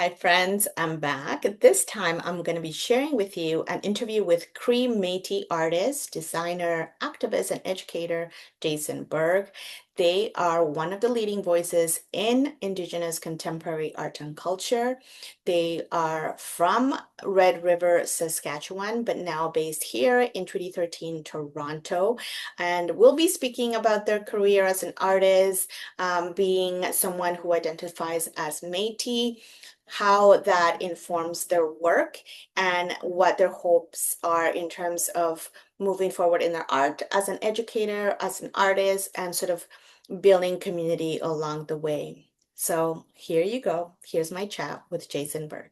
Hi, friends. I'm back. This time, I'm going to be sharing with you an interview with Cree Métis artist, designer, activist, and educator Jason Berg. They are one of the leading voices in Indigenous contemporary art and culture. They are from Red River, Saskatchewan, but now based here in 2013 Toronto. And we'll be speaking about their career as an artist, being someone who identifies as Métis, how that informs their work and what their hopes are in terms of moving forward in their art as an educator, as an artist, and sort of building community along the way. So here you go. Here's my chat with Jason Berg.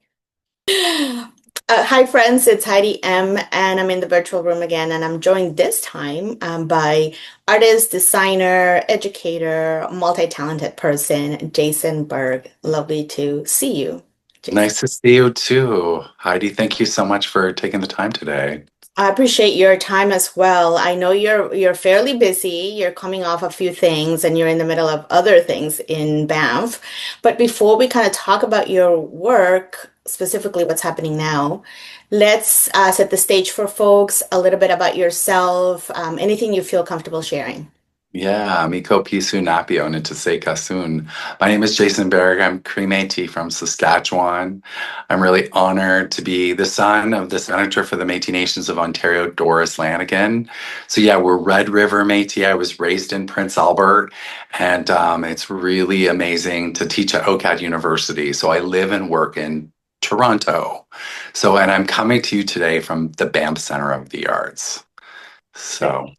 Hi, friends. It's Heidi M, and I'm in the virtual room again. And I'm joined this time by artist, designer, educator, multi-talented person, Jason Berg. Lovely to see you, Jason. Nice to see you too, Heidi. Thank you so much for taking the time today. I appreciate your time as well. I know you're fairly busy. You're coming off a few things and you're in the middle of other things in Banff. But before we kind of talk about your work, specifically what's happening now, let's set the stage for folks, a little bit about yourself, anything you feel comfortable sharing. Yeah, Miko Pisu Napio Nitase Kasun. My name is Jason Baerg. I'm Cree Métis from Saskatchewan. I'm really honored to be the son of the Senator for the Métis Nations of Ontario, Doris Lanigan. So yeah, we're Red River Métis. I was raised in Prince Albert, and it's really amazing to teach at OCAD University. So I live and work in Toronto. And I'm coming to you today from the Banff Center of the Arts. So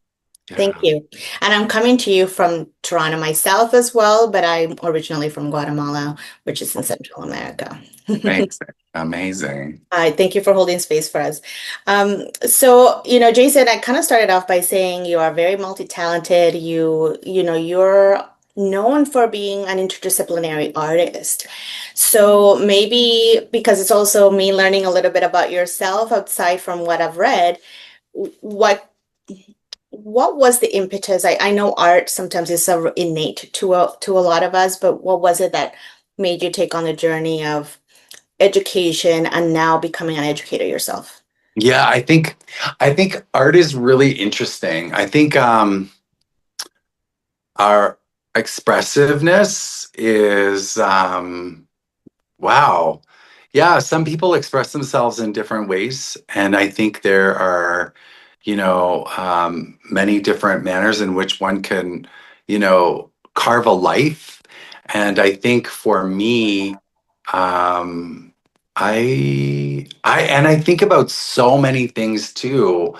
Thank yeah. you. And I'm coming to you from Toronto myself as well, but I'm originally from Guatemala, which is in Central America. Amazing. Amazing. Hi, thank you for holding space for us. Jason, I kind of started off by saying you are very multi-talented. You're known for being an interdisciplinary artist. So maybe because it's also me learning a little bit about yourself outside from what I've read, what what was the impetus? I know art sometimes is so innate to a lot of us, but what was it that made you take on the journey of education and now becoming an educator yourself? Yeah, I think art is really interesting. I think our expressiveness is wow. Yeah, some people express themselves in different ways, and I think there are, many different manners in which one can, carve a life. And I think for me, um, I think about so many things too,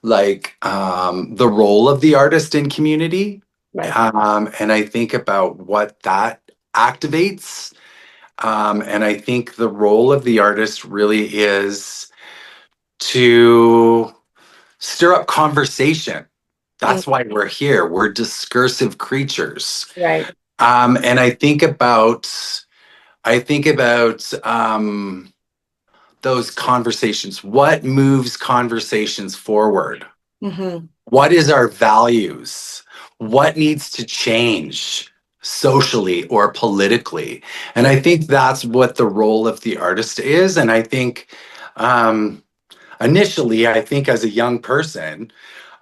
like the role of the artist in community, Right. and I think about what that activates. And I think the role of the artist really is to stir up conversation. Mm, That's why we're here. We're discursive creatures. right. And I think about those conversations. What moves conversations forward? Hmm. What is our values? What needs to change socially or politically? And I think that's what the role of the artist is. And I think um, initially, I think as a young person,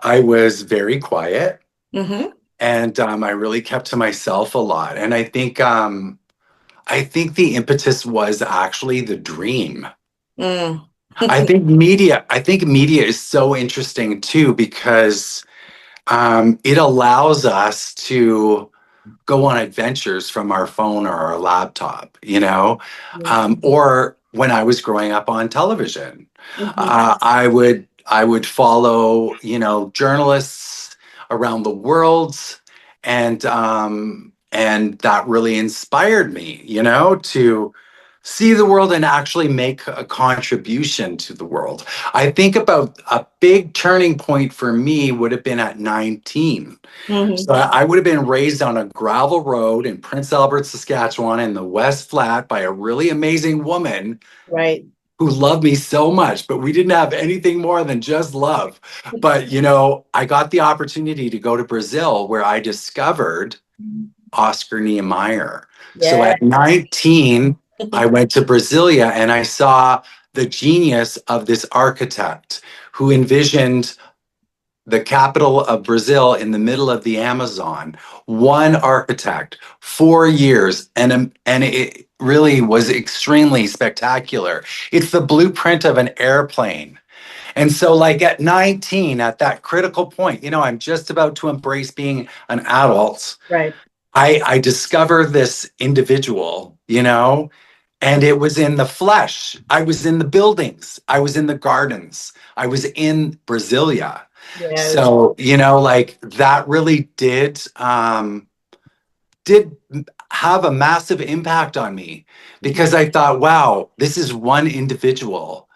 I was very quiet Hmm. and I really kept to myself a lot. And I think the impetus was actually the dream. Mm. I think media is so interesting too because it allows us to go on adventures from our phone or our laptop, or when I was growing up on television, Hmm. I would follow, journalists around the world, and that really inspired me, to see the world and actually make a contribution to the world. I think about a big turning point for me would have been at 19. Hmm. So I would have been raised on a gravel road in Prince Albert, Saskatchewan, in the West Flat by a really amazing woman Right. who loved me so much, but we didn't have anything more than just love. But, I got the opportunity to go to Brazil where I discovered Oscar Niemeyer. So Yeah. at 19, I went to Brasilia and I saw the genius of this architect who envisioned the capital of Brazil in the middle of the Amazon. One architect, 4 years, and it really was extremely spectacular. It's the blueprint of an airplane. And so, like at 19, at that critical point, I'm just about to embrace being an adult. Right. I discover this individual, and it was in the flesh. I was in the buildings. I was in the gardens. I was in Brasilia. Yes. So, like that really did have a massive impact on me Mhm. because I thought, wow, this is one individual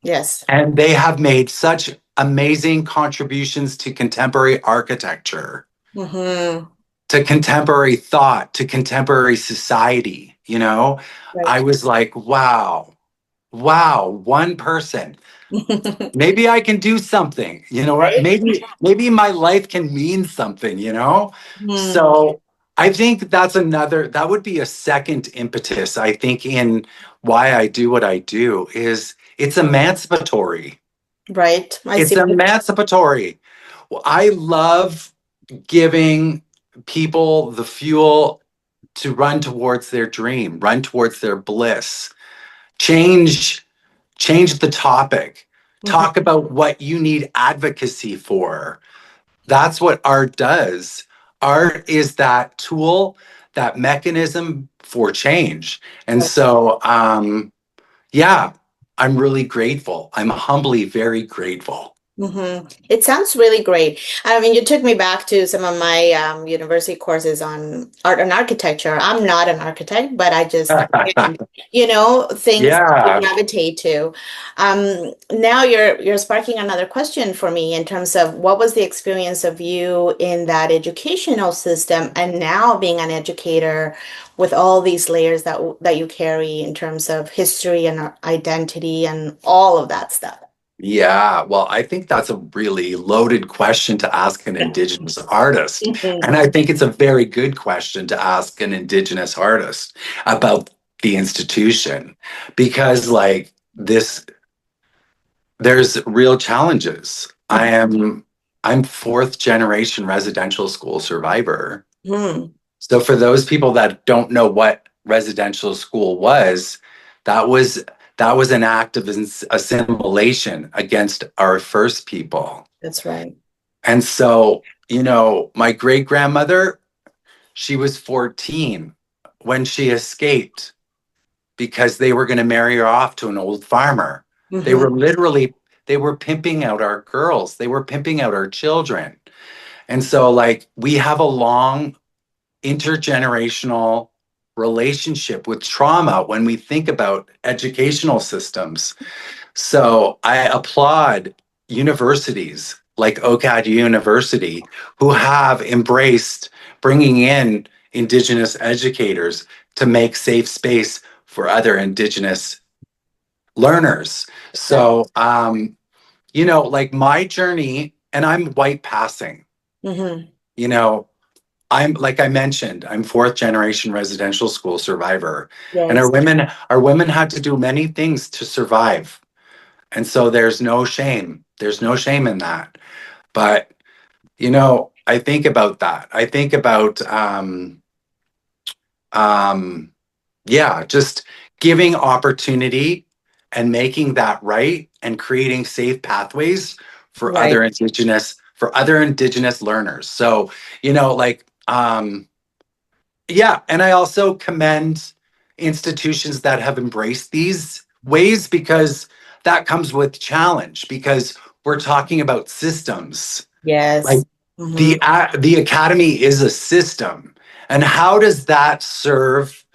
Yes. and they have made such amazing contributions to contemporary architecture, Hmm. to contemporary thought, to contemporary society. Right. I was like, wow, wow, one person. Maybe I can do something. You know what? Right. Maybe my life can mean something. Hmm. So I think that would be a second impetus, I think, in why I do what I do is it's emancipatory. Right. I It's see. emancipatory. Well, I love giving people the fuel to run towards their dream, run towards their bliss, change change the topic, Mhm. talk about what you need advocacy for. That's what art does. Art is that tool, that mechanism for change. And so yeah, I'm really grateful. I'm humbly very grateful. It sounds really great. I mean, you took me back to some of my university courses on art and architecture. I'm not an architect, but I just, again, things you Yeah. gravitate to. Now you're sparking another question for me in terms of what was the experience of you in that educational system, and now being an educator with all these layers that you carry in terms of history and identity and all of that stuff. Yeah, well, I think that's a really loaded question to ask an Indigenous artist. And I think it's a very good question to ask an Indigenous artist about the institution because, like, there's real challenges. I'm fourth generation residential school survivor. Mhm. So for those people that don't know what residential school was, that was that was an act of assimilation against our first people. That's right. And so, my great grandmother, she was 14 when she escaped because they were going to marry her off to an old farmer. They Hmm. were literally they were pimping out our girls. They were pimping out our children. And so like we have a long intergenerational relationship with trauma when we think about educational systems. So I applaud universities like OCAD University who have embraced bringing in Indigenous educators to make safe space for other Indigenous learners. That's right. So, like my journey, and I'm white passing, Hmm. you know, I'm like I mentioned, I'm fourth generation residential school survivor. And our Yes. women had to do many things to survive. And so there's no shame. There's no shame in that. But I think about that. I think about um yeah, just giving opportunity and making that right and creating safe pathways Right. for other indigenous learners. So, like yeah, and I also commend institutions that have embraced these ways because that comes with challenge because we're talking about systems. Like Yes. Hmm. the academy is a system. And how does that serve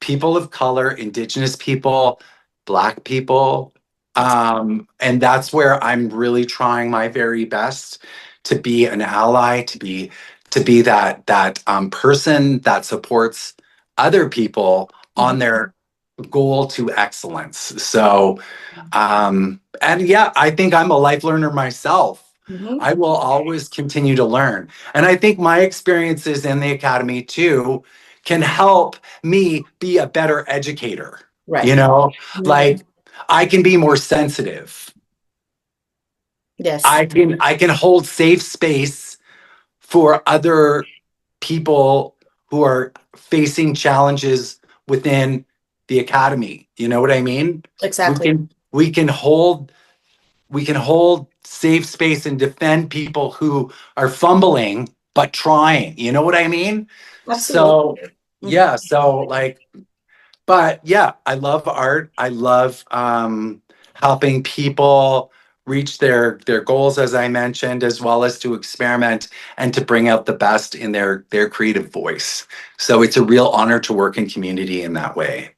people of color, indigenous people, black people? That's And that's where I'm really trying my very best to be an ally, to be that person that supports other people mhm. on their goal to excellence. So, and yeah, I think I'm a life learner myself. Mhm. I will always continue to learn. And I think my experiences in the academy too can help me be a better educator. You Right. know, Mm. like I can be more sensitive. Yes. I can hold safe space for other people who are facing challenges within the academy. You know what I mean? We Exactly. can we can hold safe space and defend people who are fumbling but trying. You know what I mean? So Absolutely. yeah, so like but yeah, I love art. I love helping people reach their goals, as I mentioned, as well as to experiment and to bring out the best in their creative voice. So it's a real honor to work in community in that way.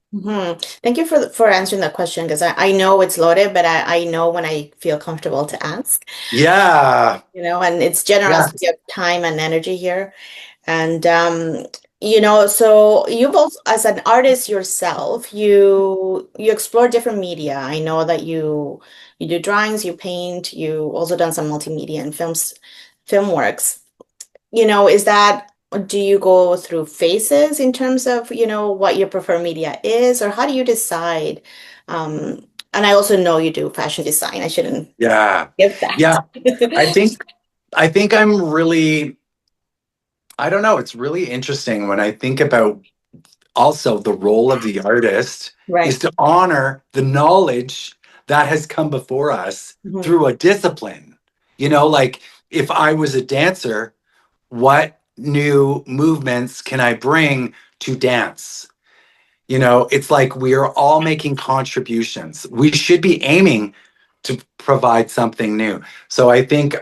Thank you for answering that question because I know it's loaded, but I know when I feel comfortable to ask, Yeah, and it's yeah, generosity of time and energy here. And so you've also, as an artist yourself, you explore different media. I know that you do drawings, you paint, you also done some multimedia and film works. Is that, do you go through phases in terms of, what your preferred media is, or how do you decide? And I also know you do fashion design. I shouldn't yeah, give that. yeah. I think I think I'm really I don't know, it's really interesting when I think about also the role of the artist is Right. to honor the knowledge that has come before us Mhm. through a discipline. Like if I was a dancer, what new movements can I bring to dance? It's like we are all making contributions. We should be aiming to provide something new. So I think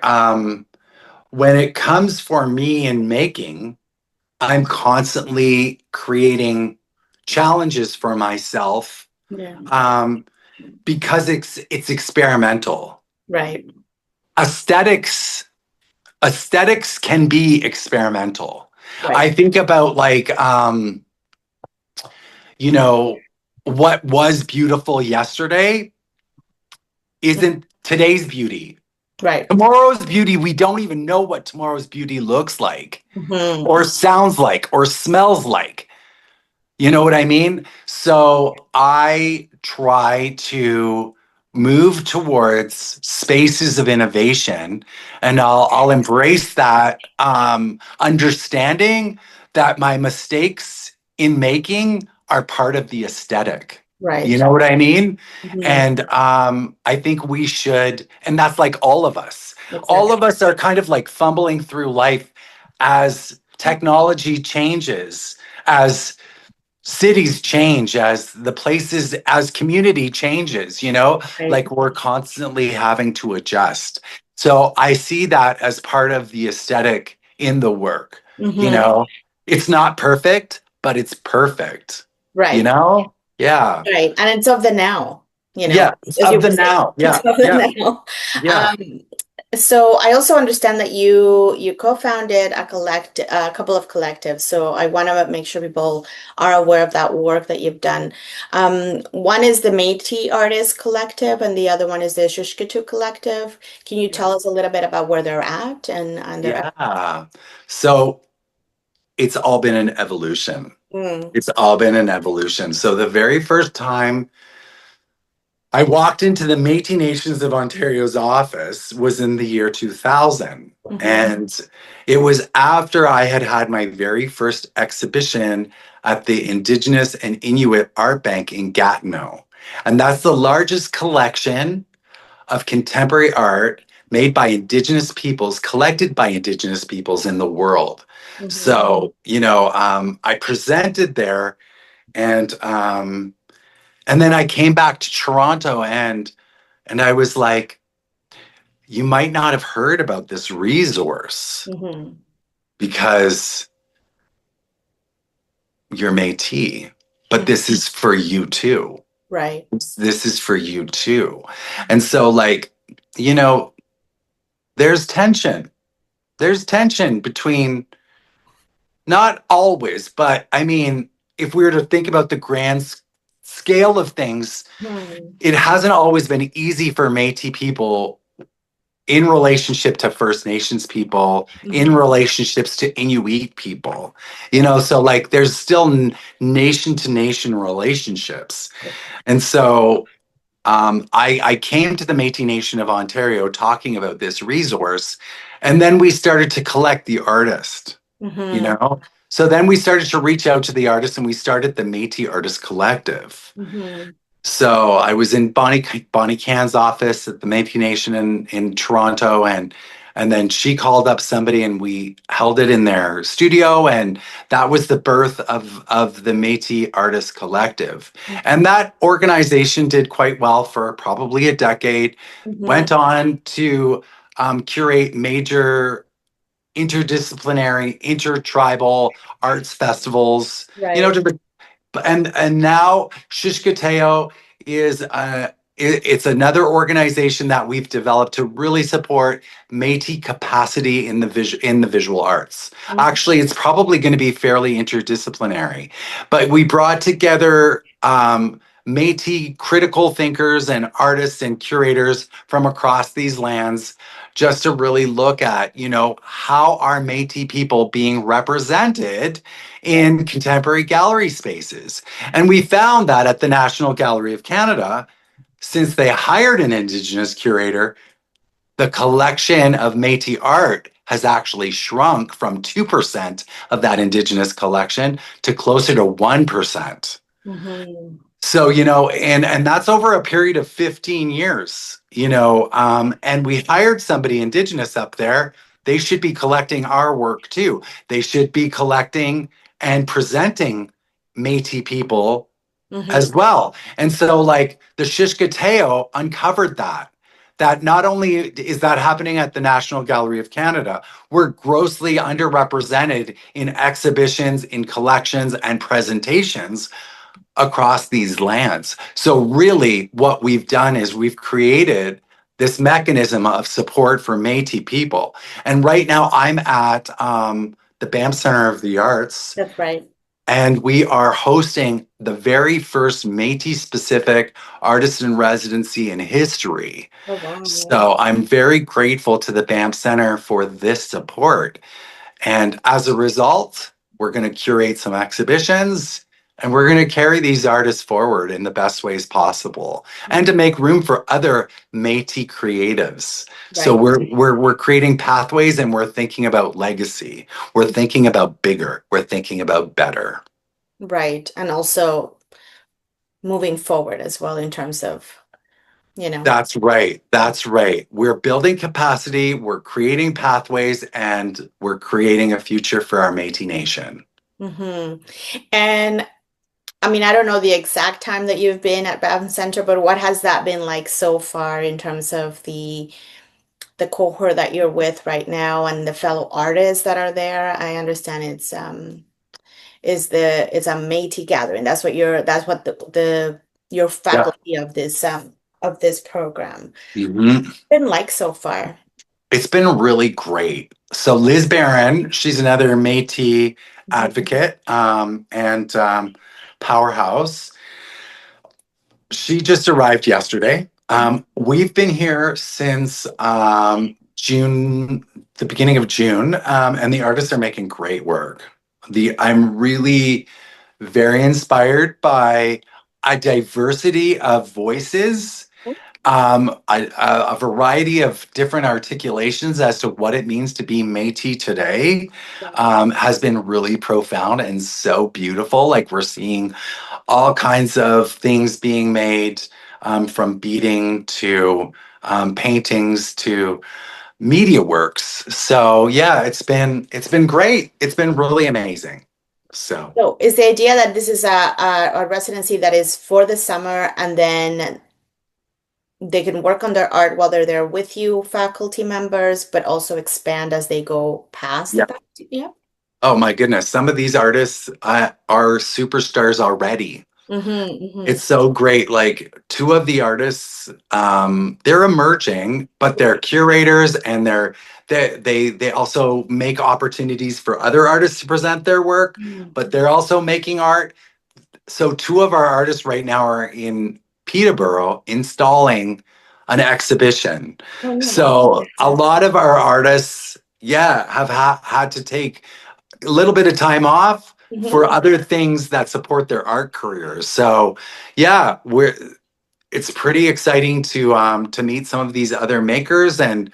when it comes for me in making, I'm constantly creating challenges for myself Yeah. um, because it's experimental. Right. Aesthetics aesthetics can be experimental. Right. I think about like you know what was beautiful yesterday isn't today's beauty. Right. Tomorrow's beauty, we don't even know what tomorrow's beauty looks like Mhm. or sounds like or smells like. You know what I mean? So I try to move towards spaces of innovation, and I'll embrace that understanding that my mistakes in making are part of the aesthetic. You Right. know what I mean? Mhm. And I think we should, and that's like all of us. All Exactly. of us are kind of like fumbling through life as technology changes, as cities change, as community changes, Right. like we're constantly having to adjust. So I see that as part of the aesthetic in the work. you Hmm. know it's not perfect, but it's perfect. you Right. know yeah, Right. And it's of the now, yeah, it's as you of were the saying, now. it's Yeah, of yeah, the now. yeah, Um, so I also understand that you co-founded a couple of collectives. So I want to make sure people are aware of that work that you've done. One is the Métis Artists Collective, and the other one is the Shushkitu Collective. Can you yeah, tell us a little bit about where they're at and their? yeah. So it's all been an evolution. Mm, It's all been an evolution. So the very first time I walked into the Métis Nations of Ontario's office was in the year 2000. mhm, And it was after I had had my very first exhibition at the Indigenous and Inuit Art Bank in Gatineau. And that's the largest collection of contemporary art made by Indigenous peoples, collected by Indigenous peoples in the world. mhm. So, I presented there and and then I came back to Toronto and I was like, you might not have heard about this resource Mhm. because you're Métis, but Mhm. this is for you too. Right. This is for you too. And so like, you know, there's tension. There's tension between not always, but I mean, if we were to think about the grand scale of things, Hmm. it hasn't always been easy for Métis people in relationship to First Nations people, in Mhm. relationships to Inuit people, Right. so like there's still nation to nation relationships. And so I came to the Métis Nation of Ontario talking about this resource, and then we started to collect the artist, you Mhm. know? So then we started to reach out to the artists and we started the Métis Artist Collective. Mhm. So I was in Bonnie Can's office at the Métis Nation in Toronto, and then she called up somebody and we held it in their studio, and that was the birth of the Métis Artist Collective. Mhm. And that organization did quite well for probably a decade. Mhm. Went on to curate major interdisciplinary, intertribal arts festivals, Right. to and now Shishkateo is it's another organization that we've developed to really support Métis capacity in the visual arts. Mhm. Actually, it's probably going to be fairly interdisciplinary, but we brought together Métis critical thinkers and artists and curators from across these lands just to really look at, how are Métis people being represented Right. in contemporary gallery spaces. And we found that at the National Gallery of Canada, since they hired an Indigenous curator, the collection of Métis art has actually shrunk from 2% of that Indigenous collection to closer to 1%. Mhm. So, and that's over a period of 15 years, and we hired somebody Indigenous up there. They should be collecting our work too. They should be collecting and presenting Métis people Mhm. as well. And so, like, the Shishkateo uncovered that not only is that happening at the National Gallery of Canada, we're grossly underrepresented in exhibitions, in collections, and presentations across these lands. So really what we've done is we've created this mechanism of support for Métis people. And right now I'm at the Banff Center of the Arts, That's right. and we are hosting the very first Métis specific artist in residency in history. Oh, wow. So I'm very grateful to the Banff Center for this support. And as a result, we're going to curate some exhibitions, and we're going to carry these artists forward in the best ways possible and to make room for other Métis creatives. So Right. we're creating pathways, and we're thinking about legacy. We're thinking about bigger. We're thinking about better. Right. And also moving forward as well in terms of, you know. That's right. That's right. We're building capacity, we're creating pathways, and we're creating a future for our Métis Nation. Hmm. And I mean, I don't know the exact time that you've been at Baden Center, but what has that been like so far in terms of the cohort that you're with right now and the fellow artists that are there? I understand it's a Métis gathering. That's what the your Yeah. faculty of this program Mhm. been like so far. It's been really great. So Liz Barron, she's another Métis Mhm. advocate and powerhouse. She just arrived yesterday. We've been here since June, the beginning of June, and the artists are making great work. I'm really very inspired by a diversity of voices, a variety of different articulations as to what it means to be Métis today, has been really profound and so beautiful. Like, we're seeing all kinds of things being made, from beading to paintings to media works. So yeah, it's been great. It's been really amazing. So. So is the idea that this is a residency that is for the summer and then they can work on their art while they're there with you, faculty members, but also expand as they go past the Yeah. faculty? Yeah. Oh my goodness, some of these artists are superstars already. Mm-hmm, mm-hmm. It's so great. Like, two of the artists, they're emerging, but they're curators, and they also make opportunities for other artists to present their work, but they're also making art. So two of our artists right now are in Peterborough installing an exhibition. Oh, nice. So a lot of our artists, yeah, have had to take a little bit of time off for Hmm. other things that support their art careers. So yeah, it's pretty exciting to meet some of these other makers, and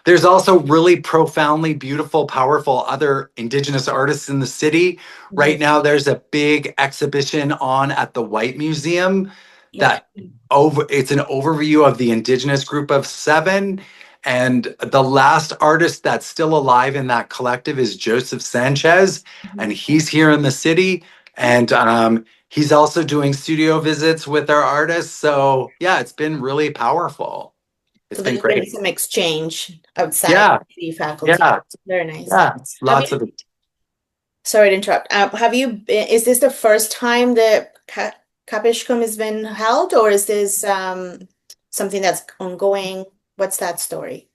there's also really profoundly beautiful, powerful other Indigenous artists in the city. Hmm. Right now, there's a big exhibition on at the White Museum that Okay. it's an overview of the Indigenous group of seven. And the last artist that's still alive in that collective is Joseph Sanchez, and Mhm. he's here in the city. And he's also doing studio visits with our artists. So yeah, it's been really powerful. It's So been there's been great. some exchange outside Yeah, the faculty. yeah, Very nice. yeah. Have Lots you, of it. sorry to interrupt. Have you been, is this the first time the Kapishkum has been held, or is this something that's ongoing? What's that story?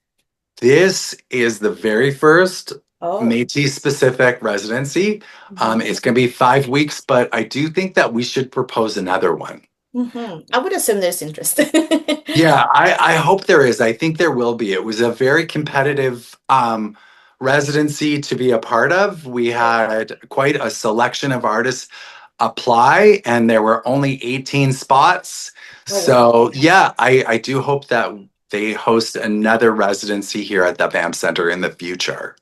This is the very first Oh. Métis specific residency. Hmm. It's going to be 5 weeks, but I do think that we should propose another one. Hmm. I would assume there's interest. Yeah, I hope there is. I think there will be. It was a very competitive residency to be a part of. We had quite a selection of artists apply, and there were only 18 spots. Oh, wow. So, yeah, I do hope that they host another residency here at the BAM Center in the future.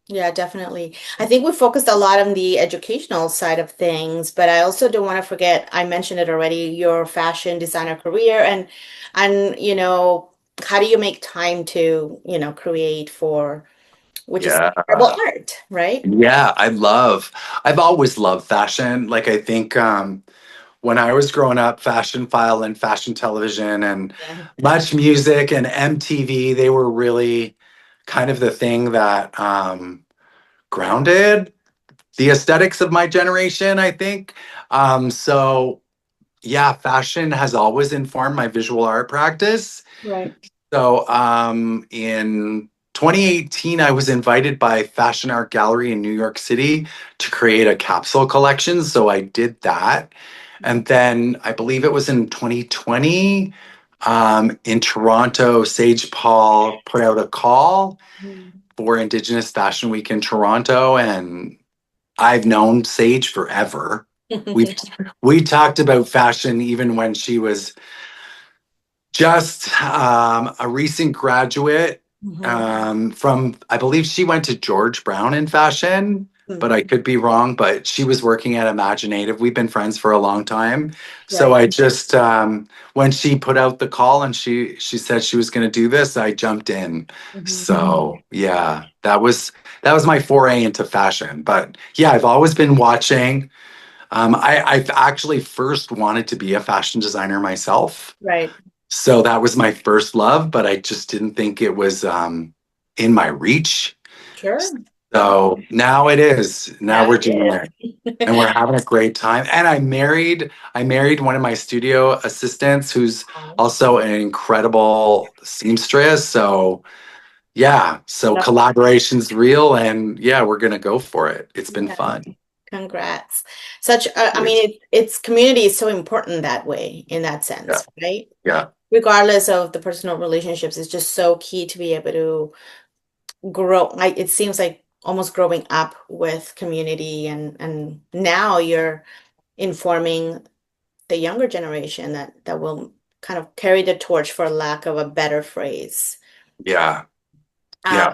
Yeah, definitely. I think we focused a lot on the educational side of things, but I also don't want to forget, I mentioned it already, your fashion designer career and how do you make time to, create for which is Yeah. incredible art, right? Yeah, I've always loved fashion. Like, I think when I was growing up, Fashion File and fashion television and Yeah. Much Music and MTV, they were really kind of the thing that grounded the aesthetics of my generation, I think. So yeah, fashion has always informed my visual art practice. Right. So in 2018, I was invited by Fashion Art Gallery in New York City to create a capsule collection. So I did that. And then I believe it was in 2020, in Toronto, Sage Paul put out a call Mhm. for Indigenous Fashion Week in Toronto. And I've known Sage forever. We we talked about fashion even when she was just a recent graduate Mhm. from, I believe she went to George Brown in fashion, but Mhm. I could be wrong. But she was working at Imaginative. We've been friends for a long time. So Right. I just, when she put out the call and she said she was going to do this, I jumped in. Mhm. So yeah, that was my foray into fashion. But yeah, I've always been watching. I've actually first wanted to be a fashion designer myself. Right. So that was my first love, but I just didn't think it was in my reach. Sure. So now it is. Now Now we're doing it it, and is. we're having a great time. And I married one of my studio assistants who's Oh, also an incredible seamstress. So yeah, so no, collaboration's real, and yeah, we're gonna go for it. It's been yeah. fun. Congrats. Such, I Yes. mean, it's community is so important that way, in that Yeah, sense, right? yeah, Regardless of the personal relationships, it's just so key to be able to grow. Like it seems like almost growing up with community, and now you're informing the younger generation that will kind of carry the torch, for lack of a better phrase. yeah, Um,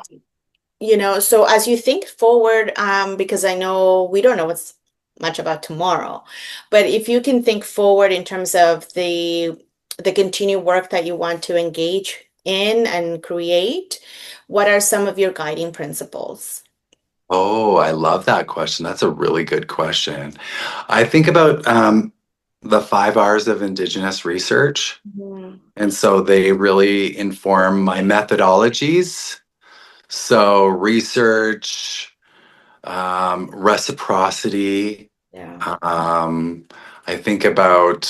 yeah. so as you think forward, because I know we don't know what's much about tomorrow, but if you can think forward in terms of the continued work that you want to engage in and create, what are some of your guiding principles? Oh, I love that question. That's a really good question. I think about the 5 R's of Indigenous research. Mhm. And so they really inform my methodologies. So research, reciprocity. Yeah. Um, I think about,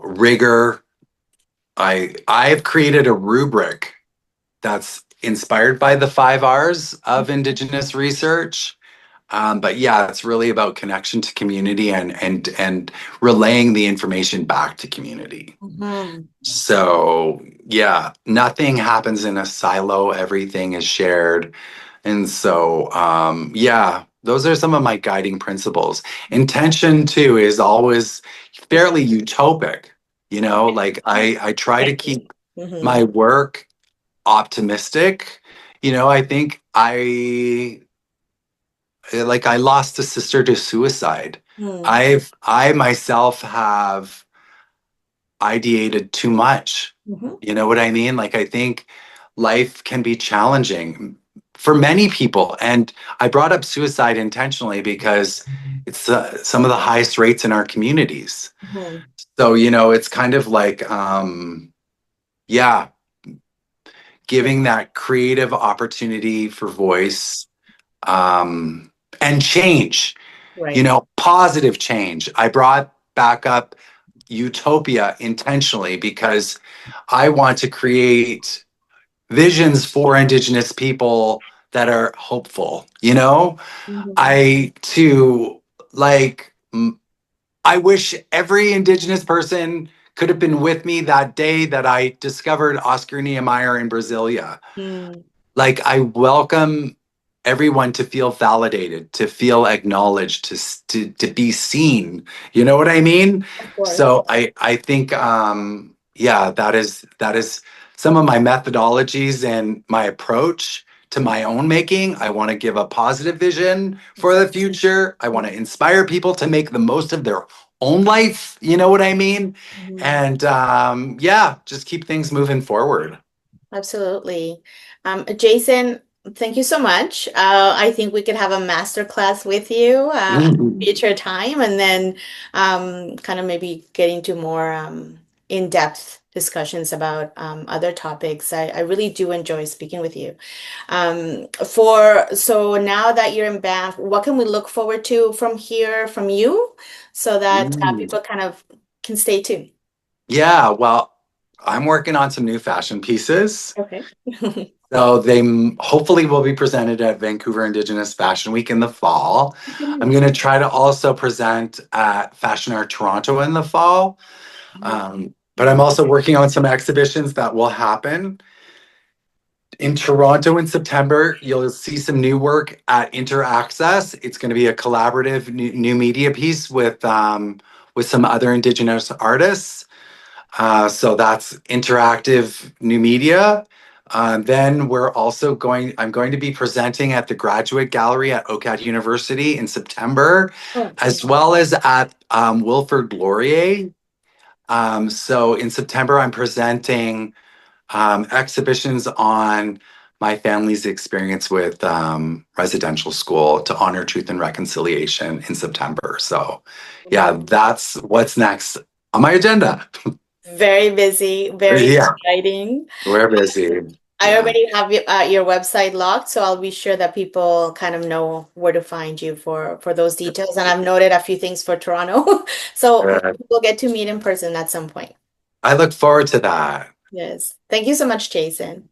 rigor. I've created a rubric that's inspired by the 5 R's of Indigenous research. But yeah, it's really about connection to community and relaying the information back to community. Mhm. So yeah, nothing happens in a silo. Everything is shared. And so, yeah, those are some of my guiding principles. Intention too is always fairly utopic. Like I try to Thank you. keep Mm-hmm. my work optimistic. I think I lost a sister to suicide. I myself have ideated too much. Mm-hmm. You know what I mean? Like, I think life can be challenging for many people. And I brought up suicide intentionally because it's some of the highest rates in our communities. Mm-hmm. So, it's kind of like, yeah, giving that creative opportunity for voice and change, Right. positive change. I brought back up utopia intentionally because I want to create visions for Indigenous people that are hopeful. Mm-hmm. I too like, I wish every Indigenous person could have been with me that day that I discovered Oscar Niemeyer in Brasilia. Mm. Like, I welcome everyone to feel validated, to feel acknowledged, to be seen. You know what I mean? Of course. So I think, yeah, that is some of my methodologies and my approach to my own making. I want to give a positive vision for the future. I want to inspire people to make the most of their own life. You know what I mean? Mhm. And yeah, just keep things moving forward. Absolutely. Jason, thank you so much. I think we could have a master class with you at future time and then kind of maybe get into more in-depth discussions about other topics. I really do enjoy speaking with you. So now that you're in Banff, what can we look forward to from here from you so that Mm. people kind of can stay tuned? Yeah, well, I'm working on some new fashion pieces. Okay. So they hopefully will be presented at Vancouver Indigenous Fashion Week in the fall. I'm going to try to also present at Fashion Art Toronto in the fall. But I'm also working on some exhibitions that will happen. In Toronto in September, you'll see some new work at Interaccess. It's going to be a collaborative new media piece with some other Indigenous artists. So that's interactive new media. Then I'm going to be presenting at the Graduate Gallery at OCAD University in September, Oh, as well as at Wilfrid Laurier. So in September, I'm presenting exhibitions on my family's experience with residential school to honor truth and reconciliation in September. So yeah, that's what's next on my agenda. very busy, very Yeah, exciting. we're busy. I Yeah. already have your website locked, so I'll be sure that people kind of know where to find you for those details. And I've noted a few things for Toronto, so Uh, we'll get to meet in person at some point. I look forward to that. Yes. Thank you so much, Jason.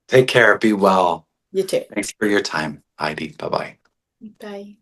Take care. Be well. You too. Thanks for your time, Heidi. Bye bye. Bye.